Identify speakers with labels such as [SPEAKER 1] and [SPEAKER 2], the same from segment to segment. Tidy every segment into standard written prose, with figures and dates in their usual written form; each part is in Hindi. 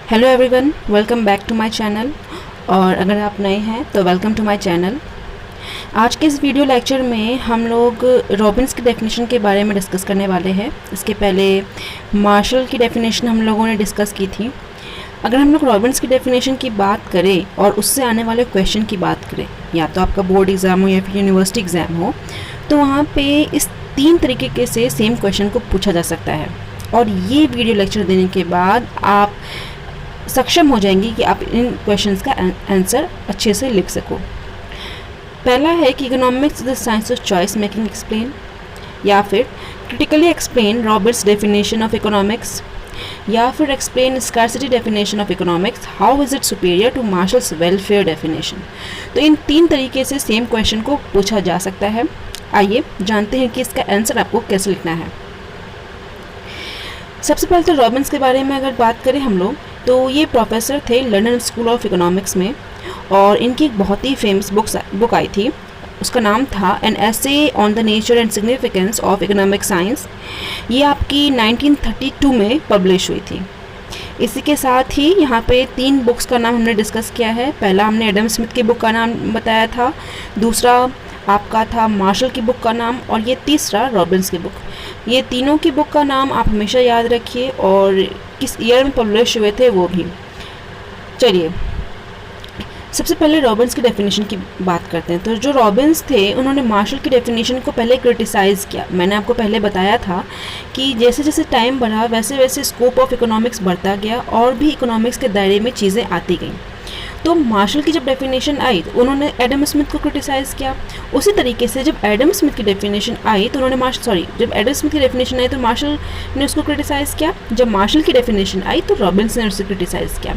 [SPEAKER 1] Hello everyone, welcome back to my channel. और अगर आप नए हैं तो वेलकम टू माय चैनल। आज के इस वीडियो लेक्चर में हम लोग रॉबिन्स की डेफिनेशन के बारे में डिस्कस करने वाले हैं। इसके पहले मार्शल की डेफिनेशन हम लोगों ने डिस्कस की थी। अगर हम लोग रॉबिन्स की डेफिनेशन की बात करें और उससे आने वाले क्वेश्चन की बात करें, या तो आपका बोर्ड एग्ज़ाम हो या फिर यूनिवर्सिटी एग्ज़ाम हो, तो वहाँ पे इस 3 तरीके से सेम क्वेश्चन को पूछा जा सकता है। और ये वीडियो लेक्चर देने के बाद आप सक्षम हो जाएंगी कि आप इन क्वेश्चंस का आंसर अच्छे से लिख सको। पहला है कि economics is the science of choice making explain, या फिर critically explain Robert's definition of economics, या फिर explain scarcity definition of economics, how is it superior to Marshall's welfare definition. तो इन 3 तरीके से सेम क्वेश्चन को पूछा जा सकता है। आइए जानते हैं कि इसका आंसर आपको कैसे लिखना है। सबसे पहले तो रॉबिन्स के बारे में अगर बात करें हम लोग, तो ये प्रोफेसर थे लंदन स्कूल ऑफ इकोनॉमिक्स में, और इनकी एक बहुत ही फेमस बुक आई थी। उसका नाम था N essay on the nature and significance of economic science. ये आपकी 1932 में पब्लिश हुई थी। इसी के साथ ही यहाँ पे 3 बुक्स का नाम हमने डिस्कस किया है। पहला हमने एडम स्मिथ की बुक का नाम बताया था, दूसरा आपका था मार्शल की बुक का नाम, और ये तीसरा रॉबिन्स की बुक। ये तीनों की बुक का नाम आप हमेशा याद रखिए और किस ईयर में पब्लिश हुए थे वो भी। चलिए सबसे पहले रॉबिन्स की डेफिनेशन की बात करते हैं। तो जो रॉबिन्स थे उन्होंने मार्शल की डेफिनेशन को पहले क्रिटिसाइज़ किया। मैंने आपको पहले बताया था कि जैसे जैसे टाइम बढ़ा वैसे वैसे स्कोप ऑफ इकोनॉमिक्स बढ़ता गया और भी इकोनॉमिक्स के दायरे में चीज़ें आती गईं। तो मार्शल की जब डेफिनेशन आई तो उन्होंने एडम स्मिथ को क्रिटिसाइज़ किया। उसी तरीके से जब एडम स्मिथ की डेफिनेशन आई तो उन्होंने जब एडम स्मिथ की डेफिनेशन आई तो मार्शल ने उसको क्रिटिसाइज़ किया। जब मार्शल की डेफिनेशन आई तो रॉबिन्स ने उसे क्रिटिसाइज़ किया।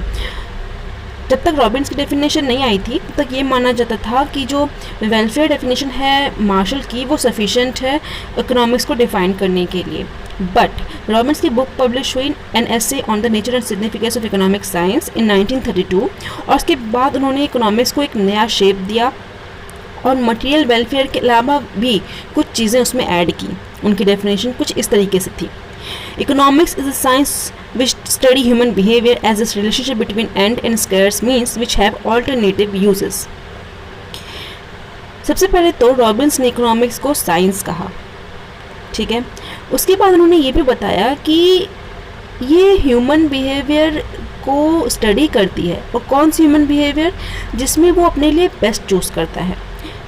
[SPEAKER 1] जब तक रॉबिन्स की डेफिनेशन नहीं आई थी तब तक ये माना जाता था कि जो वेलफेयर डेफिनेशन है मार्शल की वो सफिशेंट है इकोनॉमिक्स को डिफाइन करने के लिए। बट रॉबिन्स की बुक पब्लिश हुई an essay on the nature and significance of economic science in 1932, और उसके बाद उन्होंने इकोनॉमिक्स को एक नया शेप दिया और मटेरियल वेलफेयर के अलावा भी कुछ चीज़ें उसमें ऐड की। उनकी डेफिनेशन कुछ इस तरीके से थी: Economics is a science which study human behavior as its relationship between end and scarce means which have alternative uses। सबसे पहले तो रॉबिन्स ने इकोनॉमिक्स को साइंस कहा, ठीक है। उसके बाद उन्होंने ये भी बताया कि ये ह्यूमन बिहेवियर को स्टडी करती है, और कौन सी ह्यूमन बिहेवियर, जिसमें वो अपने लिए बेस्ट चूज़ करता है।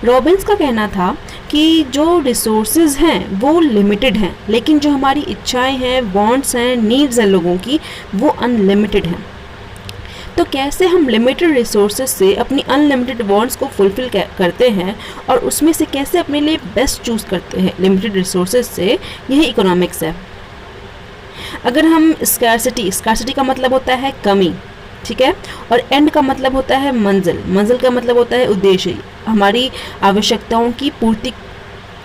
[SPEAKER 1] रॉबिन्स का कहना था कि जो रिसोर्सेज हैं वो लिमिटेड हैं, लेकिन जो हमारी इच्छाएं हैं, वांट्स हैं, नीड्स हैं लोगों की, वो अनलिमिटेड हैं। तो कैसे हम लिमिटेड रिसोर्सेज से अपनी अनलिमिटेड वांट्स को फुलफिल करते हैं और उसमें से कैसे अपने लिए बेस्ट चूज़ करते हैं लिमिटेड रिसोर्सेज से, यही इकोनॉमिक्स है। अगर हम स्कार्सिटी का मतलब होता है कमी, ठीक है, और एंड का मतलब होता है मंजिल का मतलब होता है उद्देश्य। हमारी आवश्यकताओं की पूर्ति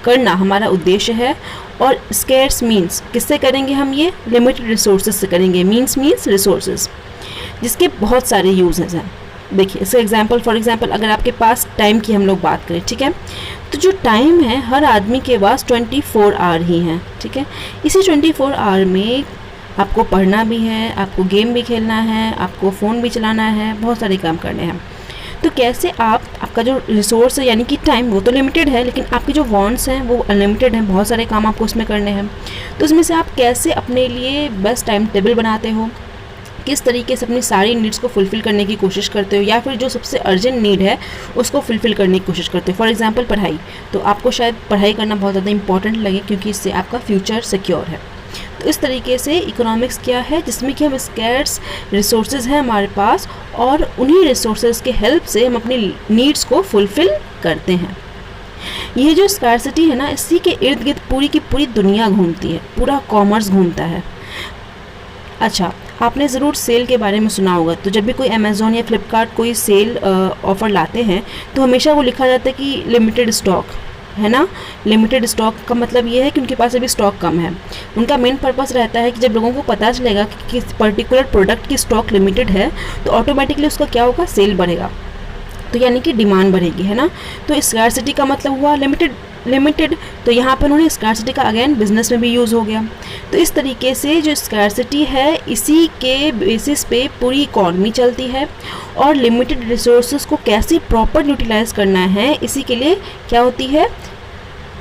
[SPEAKER 1] करना हमारा उद्देश्य है। और स्केर्स मीन्स किससे करेंगे हम, ये लिमिटेड रिसोर्सेज से करेंगे। मीन्स रिसोर्सेज जिसके बहुत सारे यूजेस हैं। देखिए इसका फॉर एग्जांपल अगर आपके पास टाइम की हम लोग बात करें, ठीक है, तो जो टाइम है हर आदमी के पास 24 आवर ही हैं, ठीक है। इसी 24 आवर में आपको पढ़ना भी है, आपको गेम भी खेलना है, आपको फ़ोन भी चलाना है, बहुत सारे काम करने हैं। तो कैसे आपका जो रिसोर्स है यानी कि टाइम वो तो लिमिटेड है, लेकिन आपके जो वांट्स हैं वो अनलिमिटेड हैं, बहुत सारे काम आपको उसमें करने हैं। तो उसमें से आप कैसे अपने लिए बेस्ट टाइम टेबल बनाते हो, किस तरीके से अपनी सारी नीड्स को फुलफ़िल करने की कोशिश करते हो, या फिर जो सबसे अर्जेंट नीड है उसको फुलफ़िल करने की कोशिश करते हो। फॉर एग्जांपल पढ़ाई, तो आपको शायद पढ़ाई करना बहुत ज़्यादा इंपॉर्टेंट लगे क्योंकि इससे आपका फ्यूचर सिक्योर है। तो इस तरीके से इकोनॉमिक्स क्या है, जिसमें कि हम स्कैर्स रिसोर्सेज हैं हमारे पास और उन्हीं रिसोर्सेज के हेल्प से हम अपनी नीड्स को फुलफ़िल करते हैं। ये जो स्कार्सिटी है ना, इसी के इर्द गिर्द पूरी की पूरी दुनिया घूमती है, पूरा कॉमर्स घूमता है। अच्छा, आपने ज़रूर सेल के बारे में सुना होगा। तो जब भी कोई अमेज़ॉन या फ्लिपकार्ट कोई सेल ऑफ़र लाते हैं तो हमेशा वो लिखा जाता है कि लिमिटेड स्टॉक है ना। लिमिटेड स्टॉक का मतलब ये है कि उनके पास अभी स्टॉक कम है। उनका मेन पर्पस रहता है कि जब लोगों को पता चलेगा कि किस पर्टिकुलर प्रोडक्ट की स्टॉक लिमिटेड है तो ऑटोमेटिकली उसका क्या होगा, सेल बढ़ेगा, तो यानी कि डिमांड बढ़ेगी, है ना। तो स्कार्सिटी का मतलब हुआ लिमिटेड लिमिटेड, तो यहाँ पर उन्होंने स्कैरसिटी का अगेन बिजनेस में भी यूज़ हो गया। तो इस तरीके से जो स्कैरसिटी है इसी के बेसिस पे पूरी इकॉनमी चलती है, और लिमिटेड रिसोर्सेज को कैसे प्रॉपर यूटिलाइज करना है इसी के लिए क्या होती है,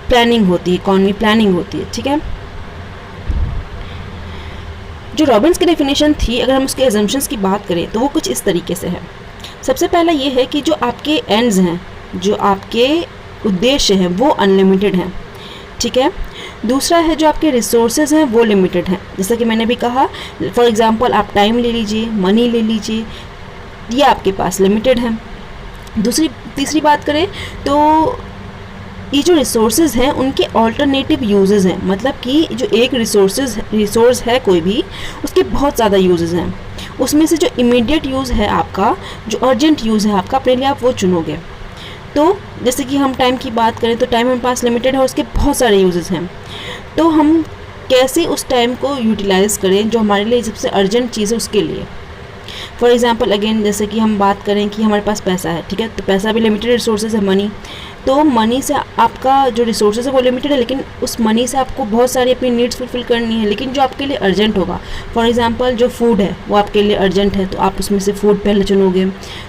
[SPEAKER 1] प्लानिंग होती है, इकॉनमी प्लानिंग होती है। ठीक है, जो रॉबिन्स की डेफिनेशन थी, अगर हम उसके एजम्पशंस की बात करें तो वो कुछ इस तरीके से है। सबसे पहला ये है कि जो आपके एंड्स हैं, जो आपके उद्देश्य हैं वो अनलिमिटेड हैं। ठीक है, दूसरा है जो आपके रिसोर्सेज हैं वो लिमिटेड हैं। जैसा कि मैंने भी कहा, फॉर एग्जांपल आप टाइम ले लीजिए, मनी ले लीजिए, ये आपके पास लिमिटेड है। तीसरी बात करें तो ये जो रिसोर्सेज हैं उनके ऑल्टरनेटिव यूजेस हैं, मतलब कि जो एक रिसोर्स है कोई भी, उसके बहुत ज़्यादा यूजेस हैं। उसमें से जो इमीडिएट यूज़ है आपका, जो अर्जेंट यूज़ है आपका, अपने लिए आप वो चुनोगे। तो जैसे कि हम टाइम की बात करें तो टाइम हमारे पास लिमिटेड है और उसके बहुत सारे यूजेस हैं। तो हम कैसे उस टाइम को यूटिलाइज़ करें जो हमारे लिए सबसे अर्जेंट चीज़ है उसके लिए। फॉर एग्जांपल अगेन जैसे कि हम बात करें कि हमारे पास पैसा है, ठीक है, तो पैसा भी लिमिटेड रिसोर्सेज है, मनी। तो मनी से आपका जो रिसोर्सेज है वो लिमिटेड है, लेकिन उस मनी से आपको बहुत सारी अपनी नीड्स फुलफिल करनी है, लेकिन जो आपके लिए अर्जेंट होगा, फॉर एग्जांपल जो फूड है वो आपके लिए अर्जेंट है तो आप उसमें से फूड पहले चुनोगे।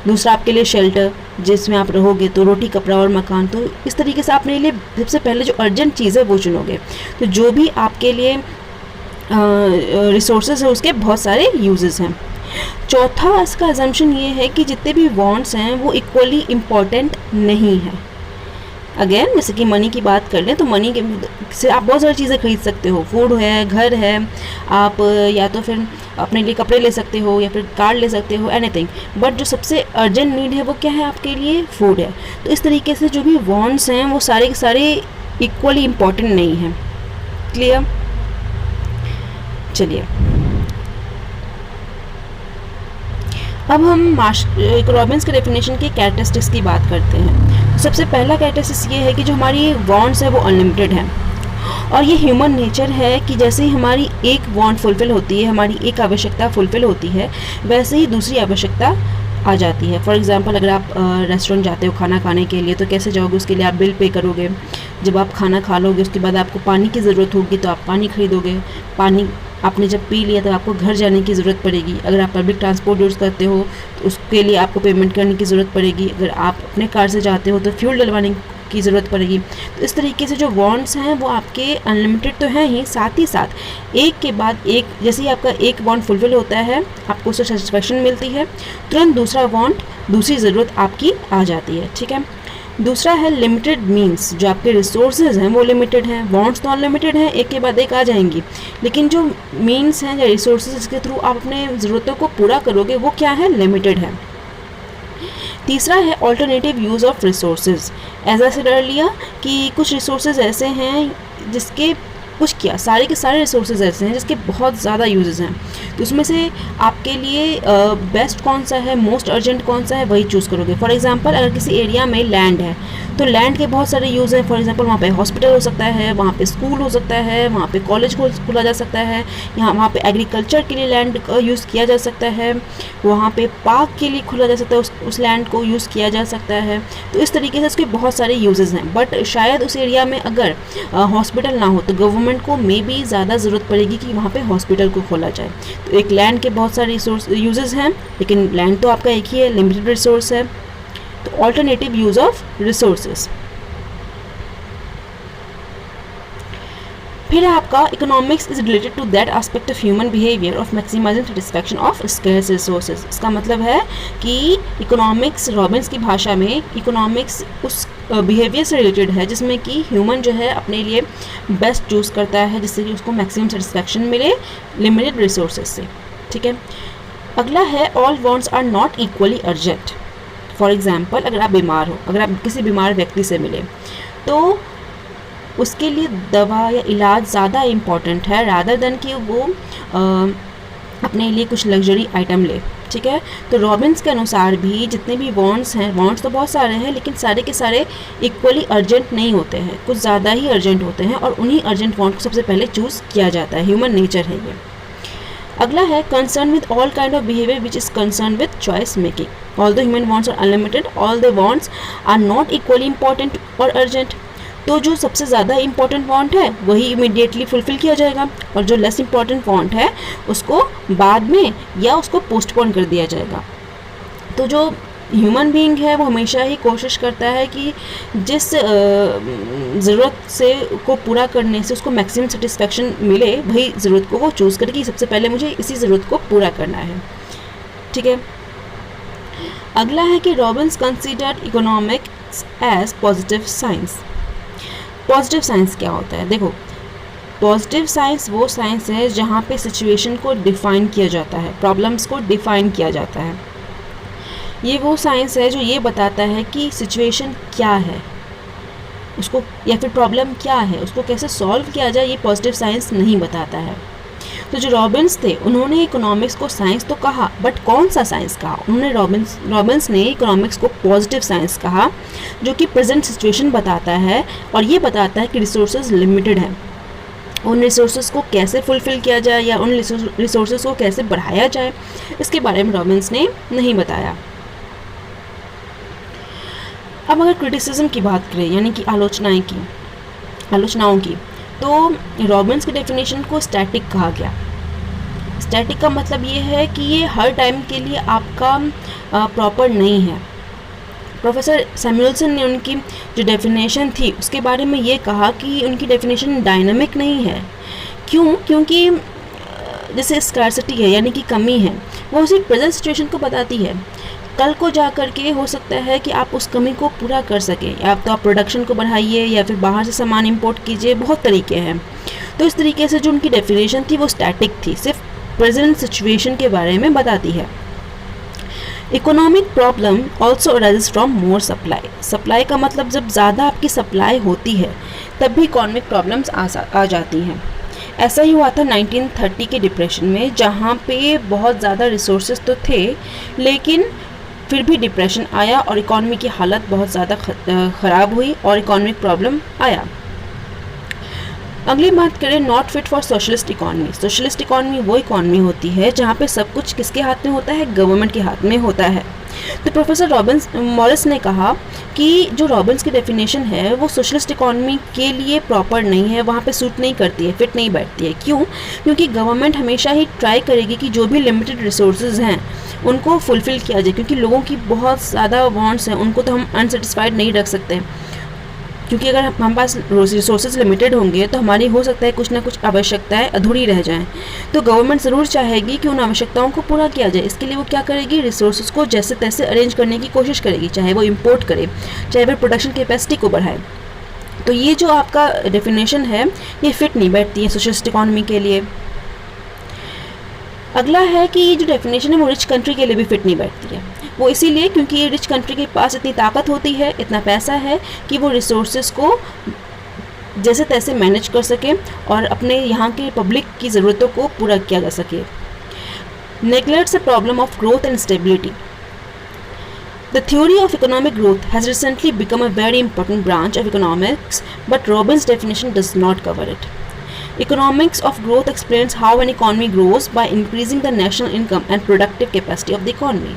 [SPEAKER 1] दूसरा आपके लिए शेल्टर, जिसमें आप रहोगे, तो रोटी, कपड़ा और मकान। तो इस तरीके से अपने लिए सबसे पहले जो अर्जेंट चीज़ है वो चुनोगे। तो जो भी आपके लिए रिसोर्सेज है उसके बहुत सारे यूजेस हैं। चौथा इसका अजम्पशन ये है कि जितने भी वांट्स हैं वो इक्वली इम्पॉर्टेंट नहीं है। अगेन जैसे कि मनी की बात कर लें तो मनी के से आप बहुत सारी चीज़ें खरीद सकते हो, फूड है, घर है, आप या तो फिर अपने लिए कपड़े ले सकते हो या फिर कार ले सकते हो, एनीथिंग। बट जो सबसे अर्जेंट नीड है वो क्या है आपके लिए, फूड है। तो इस तरीके से जो भी वांट्स हैं वो सारे के सारे इक्वली इम्पॉर्टेंट नहीं हैं। क्लियर? चलिए अब हम रॉबिन्स के डेफिनेशन के कैरेक्टरिस्टिक्स की बात करते हैं। तो सबसे पहला कैरेक्टरिस्टिक्स ये है कि जो हमारी वांट्स है वो अनलिमिटेड है, और ये ह्यूमन नेचर है कि जैसे ही हमारी एक वांट फुलफिल होती है, हमारी एक आवश्यकता फुलफिल होती है, वैसे ही दूसरी आवश्यकता आ जाती है। फॉर एग्जांपल अगर आप रेस्टोरेंट जाते हो खाना खाने के लिए, तो कैसे जाओगे, उसके लिए आप बिल पे करोगे। जब आप खाना खा लोगे उसके बाद आपको पानी की ज़रूरत होगी तो आप पानी खरीदोगे। पानी आपने जब पी लिया तो आपको घर जाने की ज़रूरत पड़ेगी। अगर आप पब्लिक ट्रांसपोर्ट यूज़ करते हो तो उसके लिए आपको पेमेंट करने की ज़रूरत पड़ेगी। अगर आप अपने कार से जाते हो तो फ्यूल डलवाने की ज़रूरत पड़ेगी। तो इस तरीके से जो वांट्स हैं वो आपके अनलिमिटेड तो हैं ही, साथ ही साथ एक के बाद एक, जैसे ही आपका एक वांट फुलफिल होता है, आपको उससे सेटिस्फैक्शन मिलती है, तुरंत दूसरा वांट, दूसरी ज़रूरत आपकी आ जाती है। ठीक है, दूसरा है लिमिटेड मीन्स, जो आपके रिसोर्सेज हैं वो लिमिटेड हैं। वांट्स तो अनलिमिटेड हैं, एक के बाद एक आ जाएंगी, लेकिन जो मीन्स हैं या रिसोर्सेज जिसके थ्रू आप अपने ज़रूरतों को पूरा करोगे वो क्या है, लिमिटेड है। तीसरा है ऑल्टरनेटिव यूज़ ऑफ रिसोर्सेज। ऐसा से डर लिया कि कुछ रिसोर्सेज ऐसे हैं जिसके कुछ क्या सारे के सारे रिसोर्सेज ऐसे हैं जिसके बहुत ज़्यादा यूजेस हैं, तो उसमें से आपके लिए बेस्ट कौन सा है, मोस्ट अर्जेंट कौन सा है, वही चूज़ करोगे। फॉर एग्जांपल अगर किसी एरिया में लैंड है तो लैंड के बहुत सारे यूज़ हैं। फॉर एग्जांपल वहाँ पे हॉस्पिटल हो सकता है, वहाँ पे स्कूल हो सकता है, वहाँ पे कॉलेज खोला जा सकता है, वहाँ पे एग्रीकल्चर के लिए लैंड यूज़ किया जा सकता है, वहाँ पे पार्क के लिए खोला जा सकता है, उस लैंड को यूज़ किया जा सकता है। तो इस तरीके से उसके बहुत सारे यूजेस हैं। बट शायद उस एरिया में अगर हॉस्पिटल ना हो तो गवर्नमेंट को मे बी ज़्यादा ज़रूरत पड़ेगी कि वहाँ पे हॉस्पिटल को खोला जाए। तो एक लैंड के बहुत सारे यूजेस हैं, लेकिन लैंड तो आपका एक ही है, लिमिटेड रिसोर्स है। तो ऑल्टरनेटिव यूज ऑफ रिसोर्सेज। फिर आपका economics is related to that aspect of human behaviour of maximising satisfaction of scarce resources. इसका मतलब है कि इकोनॉमिक्स, रॉबिन्स की भाषा में इकोनॉमिक्स उस बिहेवियर से रिलेटेड है जिसमें कि ह्यूमन जो है अपने लिए बेस्ट चूज़ करता है जिससे कि उसको मैक्सिमम सेटिस्फैक्शन मिले लिमिटेड रिसोर्सेज से। ठीक है, अगला है all wants are not equally urgent. For example अगर आप बीमार हो, अगर आप किसी बीमार व्यक्ति से मिले तो उसके लिए दवा या इलाज ज़्यादा इम्पॉर्टेंट है रादर देन कि वो अपने लिए कुछ लग्जरी आइटम ले। ठीक है, तो रॉबिन्स के अनुसार भी जितने भी वांट्स हैं, वांट्स तो बहुत सारे हैं लेकिन सारे के सारे इक्वली अर्जेंट नहीं होते हैं, कुछ ज़्यादा ही अर्जेंट होते हैं और उन्हीं अर्जेंट वांट को सबसे पहले चूज़ किया जाता है। ह्यूमन नेचर है ये। अगला है concern with all kind of behaviour which is concern with choice making. All the human wants are unlimited, all the wants are not equally important और अर्जेंट। तो जो सबसे ज़्यादा इम्पॉर्टेंट वांट है वही इमीडिएटली फुलफ़िल किया जाएगा, और जो लेस इम्पॉर्टेंट वांट है उसको बाद में या उसको पोस्टपोन कर दिया जाएगा। तो जो ह्यूमन बीइंग है वो हमेशा ही कोशिश करता है कि जिस ज़रूरत से को पूरा करने से उसको मैक्सिमम सेटिस्फेक्शन मिले, वही ज़रूरत को वो चूज़ करे कि सबसे पहले मुझे इसी ज़रूरत को पूरा करना है। ठीक है, अगला है कि Robbins considered economics as positive science. Positive science क्या होता है? देखो, पॉजिटिव साइंस वो साइंस है जहाँ पे सिचुएशन को डिफ़ाइन किया जाता है, प्रॉब्लम्स को डिफ़ाइन किया जाता है। ये वो साइंस है जो ये बताता है कि सिचुएशन क्या है उसको, या फिर प्रॉब्लम क्या है उसको कैसे सॉल्व किया जाए, ये पॉजिटिव साइंस नहीं बताता है। तो जो रॉबिन्स थे उन्होंने इकोनॉमिक्स को साइंस तो कहा, बट कौन सा साइंस कहा? उन्होंने रॉबिन्स ने इकोनॉमिक्स को पॉजिटिव साइंस कहा, जो कि प्रेजेंट सिचुएशन बताता है और ये बताता है कि रिसोर्सेज लिमिटेड हैं, उन रिसोर्सेज को कैसे फुलफ़िल किया जाए या उन रिसोर्सेज को कैसे बढ़ाया जाए, इसके बारे में रॉबिन्स ने नहीं बताया। अब अगर क्रिटिसिज्म की बात करें, यानी कि आलोचनाओं की, तो रॉबिन्स की डेफिनेशन को स्टैटिक कहा गया। स्टैटिक का मतलब ये है कि ये हर टाइम के लिए आपका प्रॉपर नहीं है। प्रोफेसर सैमुअल्सन ने उनकी जो डेफिनेशन थी उसके बारे में ये कहा कि उनकी डेफिनेशन डायनामिक नहीं है। क्यों? क्योंकि जैसे स्कार्सिटी है यानी कि कमी है, वो उसी प्रेजेंट सिचुएशन को बताती है। कल को जा कर के हो सकता है कि आप उस कमी को पूरा कर सकें, या तो आप प्रोडक्शन को बढ़ाइए या फिर बाहर से सामान इंपोर्ट कीजिए, बहुत तरीके हैं। तो इस तरीके से जो उनकी डेफिनेशन थी वो स्टैटिक थी, सिर्फ प्रेजेंट सिचुएशन के बारे में बताती है। Economic problem also arises from more supply. Supply का मतलब जब ज़्यादा आपकी सप्लाई होती है तब भी इकोनॉमिक प्रॉब्लम्स आ जाती हैं। ऐसा ही हुआ था 1930 के डिप्रेशन में, जहाँ पे बहुत ज़्यादा रिसोर्सेज तो थे लेकिन फिर भी डिप्रेशन आया और इकॉनमी की हालत बहुत ज़्यादा ख़राब हुई और इकोनॉमिक प्रॉब्लम आया। अगली बात करें not fit for socialist economy. Socialist economy वो इकॉनमी होती है जहाँ पे सब कुछ किसके हाथ में होता है? गवर्नमेंट के हाथ में होता है। तो प्रोफेसर मॉरिस ने कहा कि जो रॉबिन्स की डेफिनेशन है वो सोशलिस्ट इकॉनमी के लिए प्रॉपर नहीं है, वहाँ पे सूट नहीं करती है, फिट नहीं बैठती है। क्यों? क्योंकि गवर्नमेंट हमेशा ही ट्राई करेगी कि जो भी लिमिटेड रिसोर्सेज हैं उनको फुलफ़िल किया जाए, क्योंकि लोगों की बहुत ज़्यादा वांट्स हैं, उनको तो हम अनसेटिस्फाइड नहीं रख सकते, क्योंकि अगर हमारे पास रिसोर्सेज लिमिटेड होंगे तो हमारी हो सकता है कुछ ना कुछ आवश्यकताएं अधूरी रह जाएं। तो गवर्नमेंट ज़रूर चाहेगी कि उन आवश्यकताओं को पूरा किया जाए। इसके लिए वो क्या करेगी? रिसोर्सेज को जैसे तैसे अरेंज करने की कोशिश करेगी, चाहे वो इंपोर्ट करे, चाहे वो प्रोडक्शन कैपेसिटी को बढ़ाए। तो ये जो आपका डेफिनेशन है ये फिट नहीं बैठती है सोशलिस्ट इकॉनमी के लिए। अगला है कि ये जो डेफिनेशन है वो रिच कंट्री के लिए भी फिट नहीं बैठती है। वो इसीलिए क्योंकि ये रिच कंट्री के पास इतनी ताकत होती है, इतना पैसा है कि वो रिसोर्सेज को जैसे तैसे मैनेज कर सके और अपने यहाँ के पब्लिक की ज़रूरतों को पूरा किया जा सके। Neglects the problem of growth and stability. The theory of economic growth has recently become a very important branch of economics, but Robbins' definition does not cover it. Economics of growth explains how an economy grows by increasing the national income and productive capacity of the economy.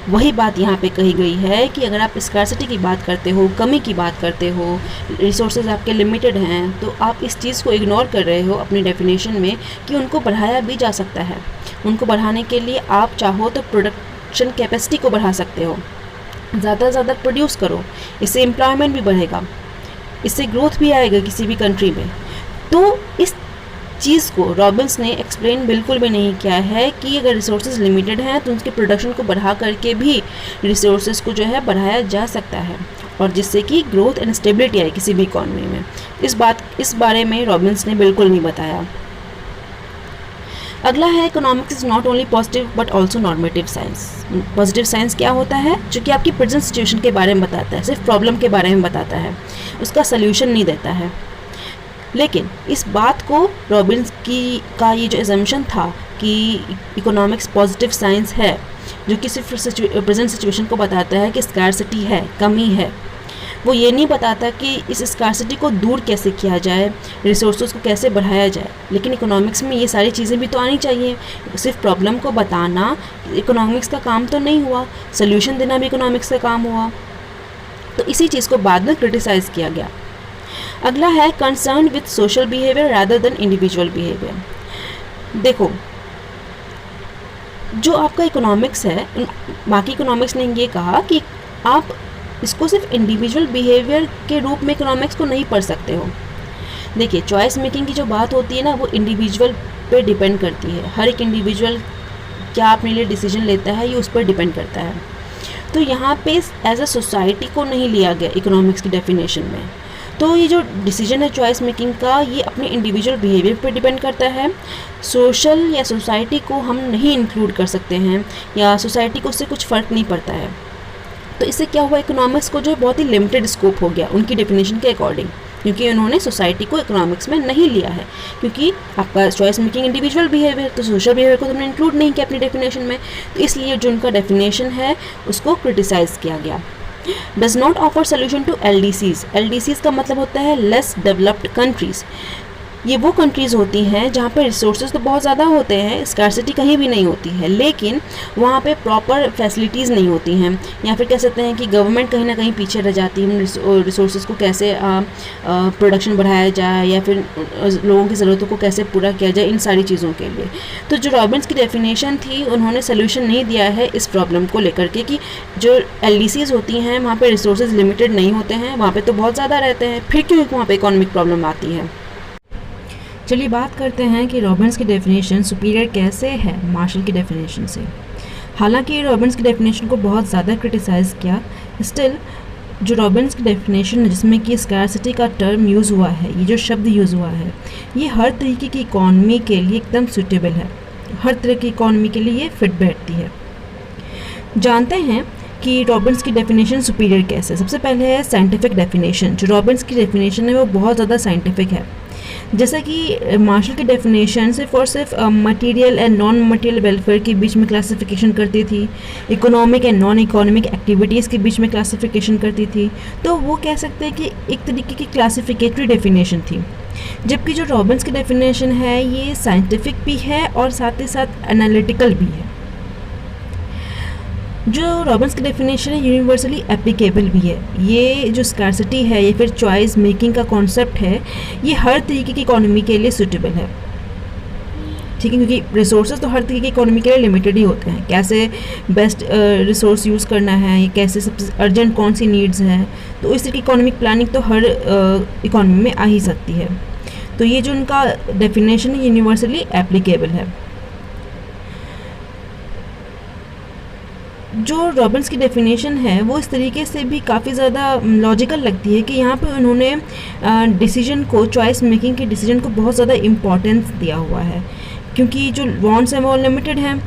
[SPEAKER 1] वही बात यहाँ पे कही गई है कि अगर आप स्कार्सिटी की बात करते हो, कमी की बात करते हो, रिसोर्सेज आपके लिमिटेड हैं, तो आप इस चीज़ को इग्नोर कर रहे हो अपनी डेफिनेशन में कि उनको बढ़ाया भी जा सकता है। उनको बढ़ाने के लिए आप चाहो तो प्रोडक्शन कैपेसिटी को बढ़ा सकते हो, ज़्यादा से ज़्यादा प्रोड्यूस करो, इससे एम्प्लॉयमेंट भी बढ़ेगा, इससे ग्रोथ भी आएगा किसी भी कंट्री में। तो इस चीज़ को रॉबिन्स ने एक्सप्लेन बिल्कुल भी नहीं किया है कि अगर रिसोर्सेज लिमिटेड हैं तो उनके प्रोडक्शन को बढ़ा करके भी रिसोर्सेज को जो है बढ़ाया जा सकता है, और जिससे कि ग्रोथ एंड स्टेबिलिटी आए किसी भी इकॉनमी में। इस बारे में रॉबिन्स ने बिल्कुल नहीं बताया। अगला है economics is not only positive but also normative science. Positive science क्या होता है? जो कि आपकी प्रेजेंट सिचुएशन के बारे में बताता है, सिर्फ प्रॉब्लम के बारे में बताता है, उसका सल्यूशन नहीं देता है। लेकिन इस बात को रॉबिन्स का ये जो एजम्पशन था कि इकोनॉमिक्स पॉजिटिव साइंस है जो कि सिर्फ प्रेजेंट सिचुएशन को बताता है कि स्कार्सिटी है, कमी है, वो ये नहीं बताता कि इस स्कार्सिटी को दूर कैसे किया जाए, रिसोर्सेज को कैसे बढ़ाया जाए। लेकिन इकोनॉमिक्स में ये सारी चीज़ें भी तो आनी चाहिए। सिर्फ प्रॉब्लम को बताना इकोनॉमिक्स का काम तो नहीं हुआ, सल्यूशन देना भी इकोनॉमिक्स का काम हुआ। तो इसी चीज़ को बाद में क्रिटिसाइज़ किया गया। अगला है concern with social behaviour rather than individual behaviour. देखो, जो आपका इकोनॉमिक्स है, बाकी इकोनॉमिक्स ने ये कहा कि आप इसको सिर्फ इंडिविजुअल बिहेवियर के रूप में इकोनॉमिक्स को नहीं पढ़ सकते हो। देखिए, चॉइस मेकिंग की जो बात होती है ना, वो इंडिविजुअल पे डिपेंड करती है। हर एक इंडिविजुअल क्या अपने लिए डिसीजन लेता है, ये उस पर डिपेंड करता है। तो यहाँ पे एज अ सोसाइटी को नहीं लिया गया इकोनॉमिक्स की डेफिनेशन में। तो ये जो डिसीजन है चॉइस मेकिंग का, ये अपने इंडिविजुअल बिहेवियर पे डिपेंड करता है। सोशल या सोसाइटी को हम नहीं इंक्लूड कर सकते हैं, या सोसाइटी को उससे कुछ फ़र्क नहीं पड़ता है। तो इससे क्या हुआ, इकोनॉमिक्स को जो है बहुत ही लिमिटेड स्कोप हो गया उनकी डेफिनेशन के अकॉर्डिंग, क्योंकि उन्होंने सोसाइटी को इकोनॉमिक्स में नहीं लिया है। क्योंकि आपका चॉइस मेकिंग इंडिविजुअल बिहेवियर, तो सोशल बिहेवियर को तुमने इंक्लूड नहीं किया अपनी डेफिनेशन में, तो इसलिए जो उनका डेफिनेशन है उसको क्रिटिसाइज़ किया गया। Does not offer solution to LDCs। LDCs का मतलब होता है लेस डेवलप्ड कंट्रीज़। ये वो कंट्रीज़ होती हैं जहाँ पे रिसोर्सेज तो बहुत ज़्यादा होते हैं, स्कार्सिटी कहीं भी नहीं होती है, लेकिन वहाँ पे प्रॉपर फैसिलिटीज़ नहीं होती हैं, या फिर कह सकते हैं कि गवर्नमेंट कहीं ना कहीं पीछे रह जाती है रिसोर्सेज को कैसे प्रोडक्शन बढ़ाया जाए, या फिर लोगों की ज़रूरतों को कैसे पूरा किया जाए, इन सारी चीज़ों के लिए। तो जो रॉबिन्स की डेफिनेशन थी, उन्होंने सोल्यूशन नहीं दिया है इस प्रॉब्लम को लेकर के कि जो LDCs होती हैं वहाँ पर रिसोर्सेज लिमिटेड नहीं होते हैं, वहाँ पर तो बहुत ज़्यादा रहते हैं, फिर क्यों वहाँ पर इकोनॉमिक प्रॉब्लम आती है। चलिए बात करते हैं कि रॉबिन्स की डेफिनेशन सुपीरियर कैसे है मार्शल की डेफिनेशन से। हालांकि रॉबिन्स की डेफिनेशन को बहुत ज़्यादा क्रिटिसाइज़ किया, स्टिल जो रॉबिन्स की डेफिनेशन है जिसमें कि स्कार्सिटी का टर्म यूज़ हुआ है, ये जो शब्द यूज़ हुआ है, ये हर तरीके की इकॉनमी के लिए एकदम सूटेबल है, हर तरह की इकॉनमी के लिए ये फिट बैठती है। जानते हैं कि रॉबिन्स की डेफिनेशन सुपीरियर कैसे। सबसे पहले है साइंटिफिक डेफिनेशन। जो रॉबिन्स की डेफिनेशन है वो बहुत ज़्यादा साइंटिफिक है। जैसा कि मार्शल की डेफिनेशन सिर्फ और सिर्फ material and non material welfare के बीच में क्लासिफिकेशन करती थी, economic and non economic activities के बीच में क्लासिफिकेशन करती थी, तो वो कह सकते हैं कि एक तरीके की क्लासिफिकेटरी डेफिनेशन थी। जबकि जो रॉबिन्स की डेफिनेशन है ये साइंटिफिक भी है और साथ ही साथ एनालिटिकल भी है। जो रॉबिन्स की डेफिनेशन है यूनिवर्सली एप्लीकेबल भी है। ये जो स्कार्सिटी है या फिर चॉइस मेकिंग का कॉन्सेप्ट है, ये हर तरीके की इकोनॉमी के लिए सूटेबल है, ठीक है, क्योंकि रिसोर्सेज तो हर तरीके की इकोनॉमी के लिए लिमिटेड ही होते हैं। कैसे बेस्ट रिसोर्स यूज़ करना है, या कैसे सबसे अर्जेंट कौन सी नीड्स हैं, तो इस तरह की इकोनॉमिक प्लानिंग तो हर इकोनॉमी में आ ही सकती है। तो ये जो उनका डेफिनेशन है यूनिवर्सली एप्लीकेबल है। जो रॉबिन्स की डेफिनेशन है वो इस तरीके से भी काफ़ी ज़्यादा लॉजिकल लगती है कि यहाँ पे उन्होंने डिसीजन को, चॉइस मेकिंग के डिसीजन को बहुत ज़्यादा इम्पोर्टेंस दिया हुआ है, क्योंकि जो वांट्स हैं वो अनलिमिटेड हैं,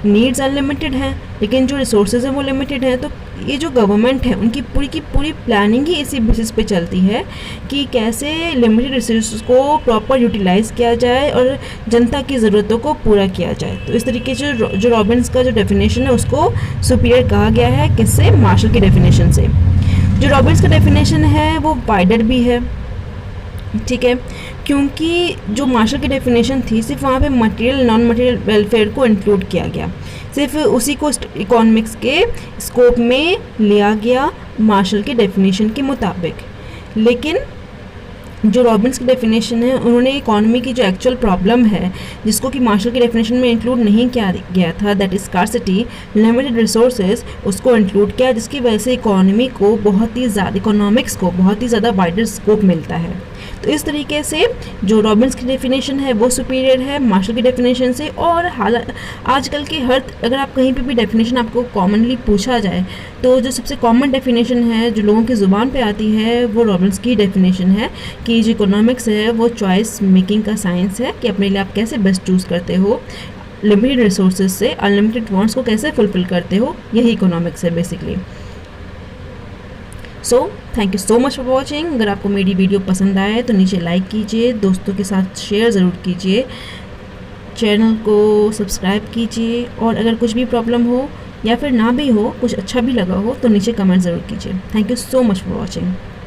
[SPEAKER 1] नीड्स अनलिमिटेड हैं, लेकिन जो रिसोर्सेज हैं वो लिमिटेड हैं। तो ये जो गवर्नमेंट है उनकी पूरी की पूरी प्लानिंग ही इसी बेसिस पे चलती है कि कैसे लिमिटेड रिसोर्सेज को प्रॉपर यूटिलाइज़ किया जाए और जनता की ज़रूरतों को पूरा किया जाए। तो इस तरीके से जो रॉबिन्स का जो डेफिनेशन है उसको सुपीरियर कहा गया है, किससे, मार्शल की डेफिनेशन से। जो रॉबिन्स का डेफिनेशन है वो वाइडर भी है, ठीक है, क्योंकि जो मार्शल की डेफिनेशन थी सिर्फ वहाँ पे मटेरियल नॉन मटेरियल वेलफेयर को इंक्लूड किया गया, सिर्फ उसी को इकोनॉमिक्स के स्कोप में लिया गया मार्शल की डेफिनेशन के मुताबिक। लेकिन जो रॉबिन्स की डेफिनेशन है उन्होंने इकोनॉमी की जो एक्चुअल प्रॉब्लम है जिसको कि मार्शल की डेफिनेशन में इंक्लूड नहीं किया गया था, that is scarcity, limited resources, उसको इंक्लूड किया, जिसकी वजह से इकोनॉमी को बहुत ही ज़्यादा, इकोनॉमिक्स को बहुत ही ज़्यादा वाइडर स्कोप मिलता है। तो इस तरीके से जो रॉबिन्स की डेफिनेशन है वो सुपीरियर है मार्शल की डेफिनेशन से। और आजकल के अगर आप कहीं पे भी डेफिनेशन आपको कॉमनली पूछा जाए तो जो सबसे कॉमन डेफिनेशन है जो लोगों की ज़ुबान पे आती है वो रॉबिन्स की डेफिनेशन है कि जो इकोनॉमिक्स है वो चॉइस मेकिंग का साइंस है कि अपने लिए आप कैसे बेस्ट चूज़ करते हो, लिमिटेड रिसोर्सेज से अनलिमिटेड वांट्स को कैसे फुलफिल करते हो, यही इकोनॉमिक्स है basically. So thank you so much for watching. अगर आपको मेरी वीडियो पसंद आए तो नीचे लाइक कीजिए, दोस्तों के साथ शेयर ज़रूर कीजिए, चैनल को सब्सक्राइब कीजिए, और अगर कुछ भी प्रॉब्लम हो या फिर ना भी हो, कुछ अच्छा भी लगा हो तो नीचे कमेंट ज़रूर कीजिए। Thank you so much for watching.